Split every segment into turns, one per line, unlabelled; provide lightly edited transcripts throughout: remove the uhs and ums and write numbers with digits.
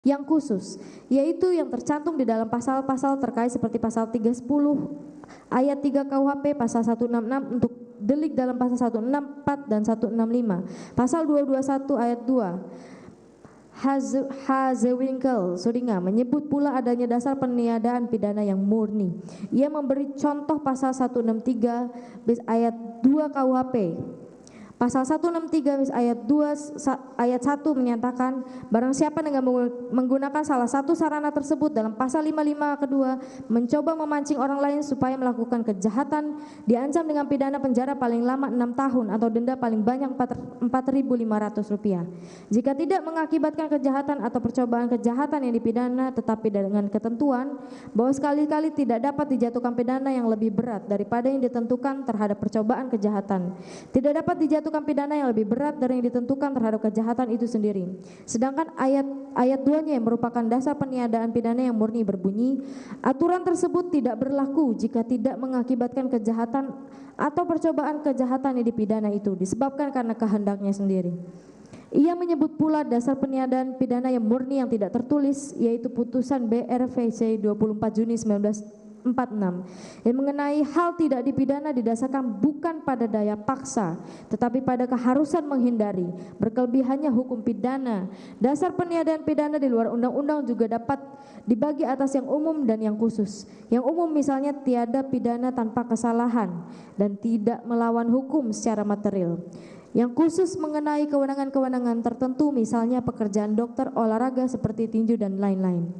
yang khusus, yaitu yang tercantum di dalam pasal-pasal terkait seperti pasal 310 ayat 3 KUHP, pasal 166 untuk delik dalam pasal 164 dan 165, pasal 221 ayat 2 Hazewinkel Sudinga menyebut pula adanya dasar peniadaan pidana yang murni. Ia memberi contoh pasal 163 ayat 2 KUHP. Pasal 163 ayat 2 ayat 1 menyatakan barang siapa dengan menggunakan salah satu sarana tersebut dalam pasal 55 kedua mencoba memancing orang lain supaya melakukan kejahatan diancam dengan pidana penjara paling lama 6 tahun atau denda paling banyak Rp4.500. Jika tidak mengakibatkan kejahatan atau percobaan kejahatan yang dipidana tetapi dengan ketentuan bahwa sekali-kali tidak dapat dijatuhkan pidana yang lebih berat daripada yang ditentukan terhadap percobaan kejahatan. Tidak dapat dijatuhkan pidana yang lebih berat dari yang ditentukan terhadap kejahatan itu sendiri. Sedangkan ayat 2-nya yang merupakan dasar peniadaan pidana yang murni berbunyi, aturan tersebut tidak berlaku jika tidak mengakibatkan kejahatan atau percobaan kejahatan yang dipidana itu disebabkan karena kehendaknya sendiri. Ia menyebut pula dasar peniadaan pidana yang murni yang tidak tertulis, yaitu putusan BRVC 24 Juni 1946 yang mengenai hal tidak dipidana didasarkan bukan pada daya paksa tetapi pada keharusan menghindari berkelebihannya hukum pidana. Dasar peniadaan pidana di luar undang-undang juga dapat dibagi atas yang umum dan yang khusus. Yang umum misalnya tiada pidana tanpa kesalahan dan tidak melawan hukum secara material. Yang khusus mengenai kewenangan-kewenangan tertentu misalnya pekerjaan dokter, olahraga seperti tinju dan lain-lain.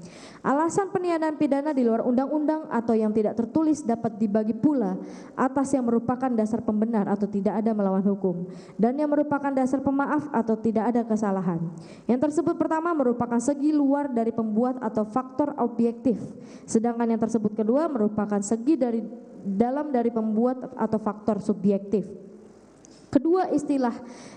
Alasan peniadaan pidana di luar undang-undang atau yang tidak tertulis dapat dibagi pula atas yang merupakan dasar pembenar atau tidak ada melawan hukum dan yang merupakan dasar pemaaf atau tidak ada kesalahan. Yang tersebut pertama merupakan segi luar dari pembuat atau faktor objektif, sedangkan yang tersebut kedua merupakan segi dari dalam dari pembuat atau faktor subjektif. Kedua istilah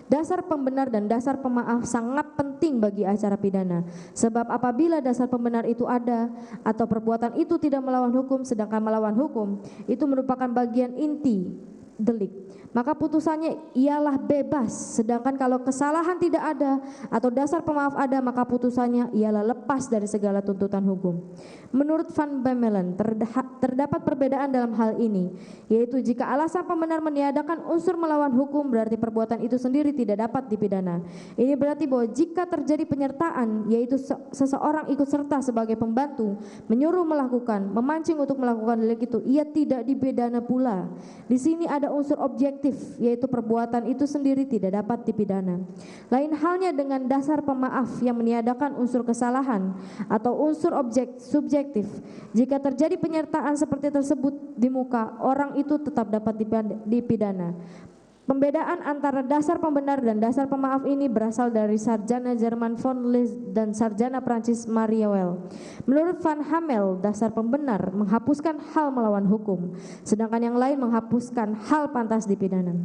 dasar pembenar dan dasar pemaaf sangat penting bagi acara pidana. Sebab apabila dasar pembenar itu ada atau perbuatan itu tidak melawan hukum sedangkan melawan hukum itu merupakan bagian inti delik, maka putusannya ialah bebas. Sedangkan kalau kesalahan tidak ada atau dasar pemaaf ada maka putusannya ialah lepas dari segala tuntutan hukum. Menurut Van Bemmelen terdapat perbedaan dalam hal ini, yaitu jika alasan pembenar meniadakan unsur melawan hukum berarti perbuatan itu sendiri tidak dapat dipidana. Ini berarti bahwa jika terjadi penyertaan, yaitu seseorang ikut serta sebagai pembantu menyuruh melakukan, memancing untuk melakukan delik itu, ia tidak dipidana pula. Di sini ada unsur objektif, yaitu perbuatan itu sendiri tidak dapat dipidana. Lain halnya dengan dasar pemaaf yang meniadakan unsur kesalahan atau unsur subjektif. Jika terjadi penyertaan seperti tersebut di muka, orang itu tetap dapat dipidana. Pembedaan antara dasar pembenar dan dasar pemaaf ini berasal dari sarjana Jerman von Lis dan sarjana Prancis Mariawel. Menurut Van Hamel, dasar pembenar menghapuskan hal melawan hukum, sedangkan yang lain menghapuskan hal pantas dipidana.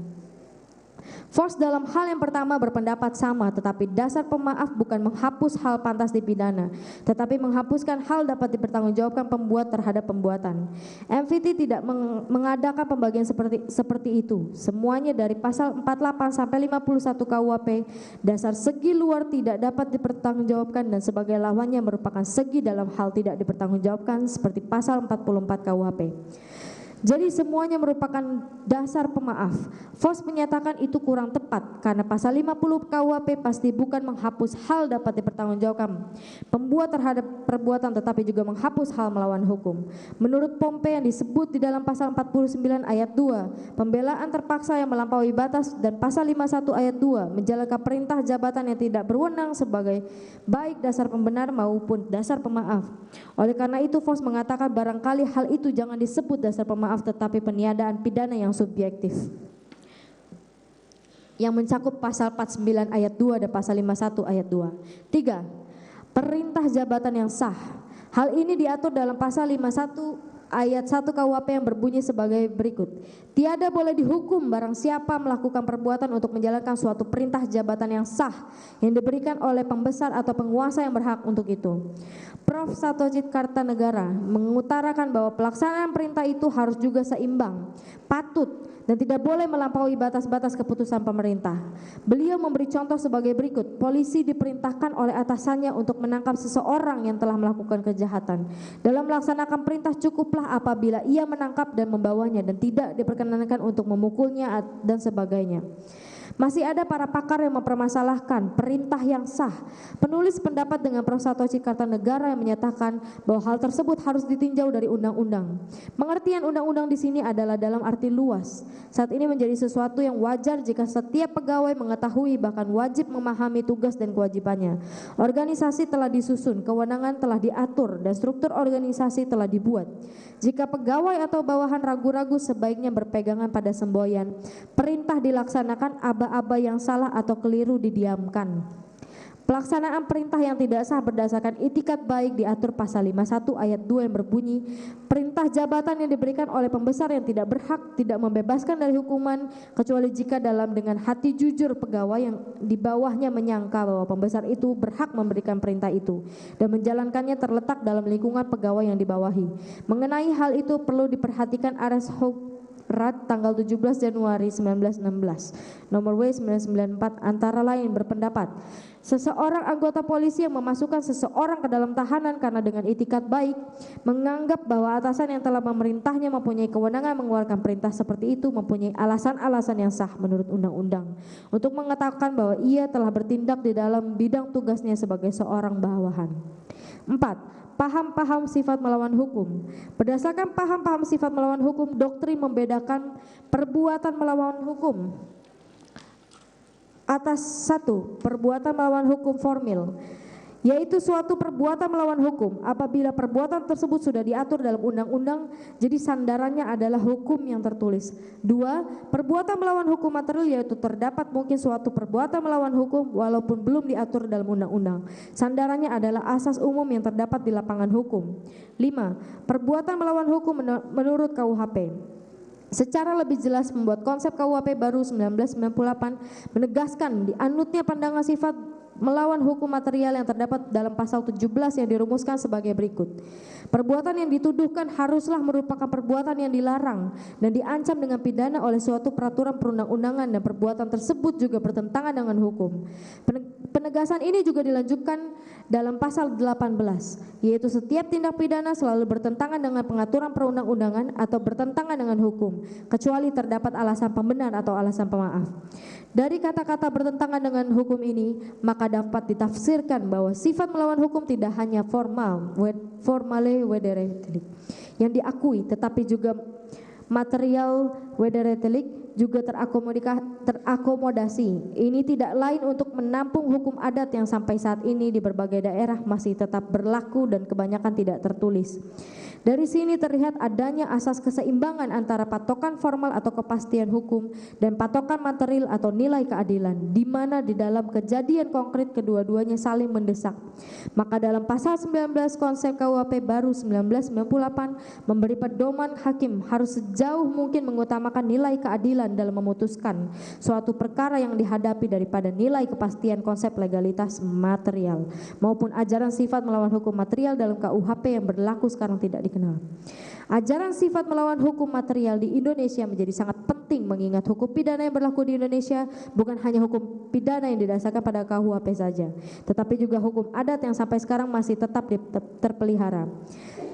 Vos dalam hal yang pertama berpendapat sama, tetapi dasar pemaaf bukan menghapus hal pantas dipidana, tetapi menghapuskan hal dapat dipertanggungjawabkan pembuat terhadap pembuatan. MVT tidak mengadakan pembagian seperti itu. Semuanya dari pasal 48 sampai 51 KUHP, dasar segi luar tidak dapat dipertanggungjawabkan dan sebagai lawannya merupakan segi dalam hal tidak dipertanggungjawabkan seperti pasal 44 KUHP. Jadi semuanya merupakan dasar pemaaf. Vos menyatakan itu kurang tepat karena pasal 50 KUHP pasti bukan menghapus hal dapat dipertanggungjawabkan pembuat terhadap perbuatan tetapi juga menghapus hal melawan hukum. Menurut Pompe yang disebut di dalam pasal 49 ayat 2, pembelaan terpaksa yang melampaui batas dan pasal 51 ayat 2 menjalankan perintah jabatan yang tidak berwenang sebagai baik dasar pembenar maupun dasar pemaaf. Oleh karena itu Vos mengatakan barangkali hal itu jangan disebut dasar pemaaf tetapi peniadaan pidana yang subjektif yang mencakup pasal 49 ayat 2 dan pasal 51 ayat 2. 3. Perintah jabatan yang sah. Hal ini diatur dalam pasal 51 ayat 1 KUHP yang berbunyi sebagai berikut. Tiada boleh dihukum barang siapa melakukan perbuatan untuk menjalankan suatu perintah jabatan yang sah yang diberikan oleh pembesar atau penguasa yang berhak untuk itu. Prof. Satojit Kartanegara mengutarakan bahwa pelaksanaan perintah itu harus juga seimbang, patut, dan tidak boleh melampaui batas-batas keputusan pemerintah. Beliau memberi contoh sebagai berikut. Polisi diperintahkan oleh atasannya untuk menangkap seseorang yang telah melakukan kejahatan. Dalam melaksanakan perintah cukuplah apabila ia menangkap dan membawanya dan tidak diperkenankan untuk memukulnya dan sebagainya. Masih ada para pakar yang mempermasalahkan perintah yang sah. Penulis pendapat dengan Prof. Satojit Kartanegara yang menyatakan bahwa hal tersebut harus ditinjau dari undang-undang. Pengertian undang-undang di sini adalah dalam arti luas. Saat ini menjadi sesuatu yang wajar jika setiap pegawai mengetahui bahkan wajib memahami tugas dan kewajibannya. Organisasi telah disusun, kewenangan telah diatur, dan struktur organisasi telah dibuat. Jika pegawai atau bawahan ragu-ragu sebaiknya berpegangan pada semboyan. Perintah dilaksanakan, aba-aba yang salah atau keliru didiamkan. Pelaksanaan perintah yang tidak sah berdasarkan itikat baik diatur pasal 51 ayat 2 yang berbunyi, perintah jabatan yang diberikan oleh pembesar yang tidak berhak tidak membebaskan dari hukuman kecuali jika dalam dengan hati jujur pegawai yang di bawahnya menyangka bahwa pembesar itu berhak memberikan perintah itu dan menjalankannya terletak dalam lingkungan pegawai yang dibawahi. Mengenai hal itu perlu diperhatikan Ares Rat tanggal 17 Januari 1916 nomor W994 antara lain berpendapat seseorang anggota polisi yang memasukkan seseorang ke dalam tahanan karena dengan itikat baik menganggap bahwa atasan yang telah memerintahnya mempunyai kewenangan mengeluarkan perintah seperti itu mempunyai alasan-alasan yang sah menurut undang-undang untuk mengatakan bahwa ia telah bertindak di dalam bidang tugasnya sebagai seorang bawahan. 4. Paham-paham sifat melawan hukum. Berdasarkan paham-paham sifat melawan hukum, doktrin membedakan perbuatan melawan hukum atas 1. Perbuatan melawan hukum formil, yaitu suatu perbuatan melawan hukum apabila perbuatan tersebut sudah diatur dalam undang-undang, jadi sandarannya adalah hukum yang tertulis. 2. Perbuatan melawan hukum material, yaitu terdapat mungkin suatu perbuatan melawan hukum walaupun belum diatur dalam undang-undang. Sandarannya adalah asas umum yang terdapat di lapangan hukum. 5. Perbuatan melawan hukum menurut KUHP. Secara lebih jelas membuat konsep KUHP baru 1998 menegaskan dianutnya pandangan sifat melawan hukum material yang terdapat dalam pasal 17 yang dirumuskan sebagai berikut. Perbuatan yang dituduhkan haruslah merupakan perbuatan yang dilarang dan diancam dengan pidana oleh suatu peraturan perundang-undangan dan perbuatan tersebut juga bertentangan dengan hukum. Penegasan ini juga dilanjutkan dalam pasal 18, yaitu setiap tindak pidana selalu bertentangan dengan pengaturan perundang-undangan atau bertentangan dengan hukum, kecuali terdapat alasan pembenar atau alasan pemaaf. Dari kata-kata bertentangan dengan hukum ini, maka dapat ditafsirkan bahwa sifat melawan hukum tidak hanya formale wederetelik yang diakui, tetapi juga material wederetelik juga terakomodasi. Ini tidak lain untuk menampung hukum adat yang sampai saat ini di berbagai daerah masih tetap berlaku dan kebanyakan tidak tertulis. Dari sini terlihat adanya asas keseimbangan antara patokan formal atau kepastian hukum dan patokan material atau nilai keadilan, di mana di dalam kejadian konkret kedua-duanya saling mendesak. Maka dalam pasal 19 konsep KUHP baru 1998 memberi pedoman hakim harus sejauh mungkin mengutamakan nilai keadilan dalam memutuskan suatu perkara yang dihadapi daripada nilai kepastian konsep legalitas material maupun ajaran sifat melawan hukum material dalam KUHP yang berlaku sekarang tidak dikenal. Ajaran sifat melawan hukum material di Indonesia menjadi sangat penting mengingat hukum pidana yang berlaku di Indonesia bukan hanya hukum pidana yang didasarkan pada KUHP saja, tetapi juga hukum adat yang sampai sekarang masih tetap terpelihara.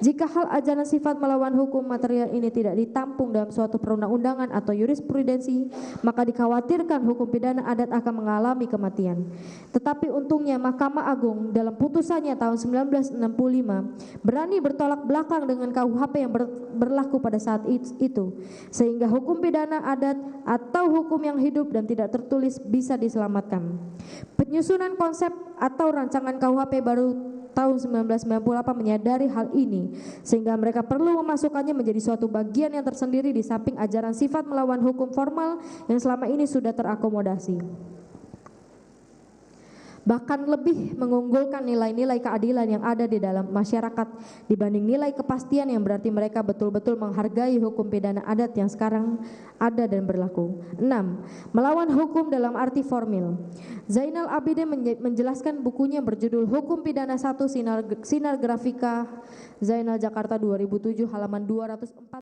Jika hal ajaran sifat melawan hukum material ini tidak ditampung dalam suatu perundang-undangan atau jurisprudensi, maka dikhawatirkan hukum pidana adat akan mengalami kematian. Tetapi untungnya Mahkamah Agung dalam putusannya tahun 1965 berani bertolak belakang dengan KUHP yang berlaku pada saat itu, sehingga hukum pidana adat atau hukum yang hidup dan tidak tertulis bisa diselamatkan. Penyusunan konsep atau rancangan KUHP baru tahun 1998 menyadari hal ini, sehingga mereka perlu memasukkannya menjadi suatu bagian yang tersendiri di samping ajaran sifat melawan hukum formal yang selama ini sudah terakomodasi. bahkan lebih mengunggulkan nilai-nilai keadilan yang ada di dalam masyarakat dibanding nilai kepastian yang berarti mereka betul-betul menghargai hukum pidana adat yang sekarang ada dan berlaku. 6. Melawan hukum dalam arti formil. Zainal Abidin menjelaskan bukunya berjudul Hukum Pidana 1 Sinar Grafika Zainal Jakarta 2007 halaman 204.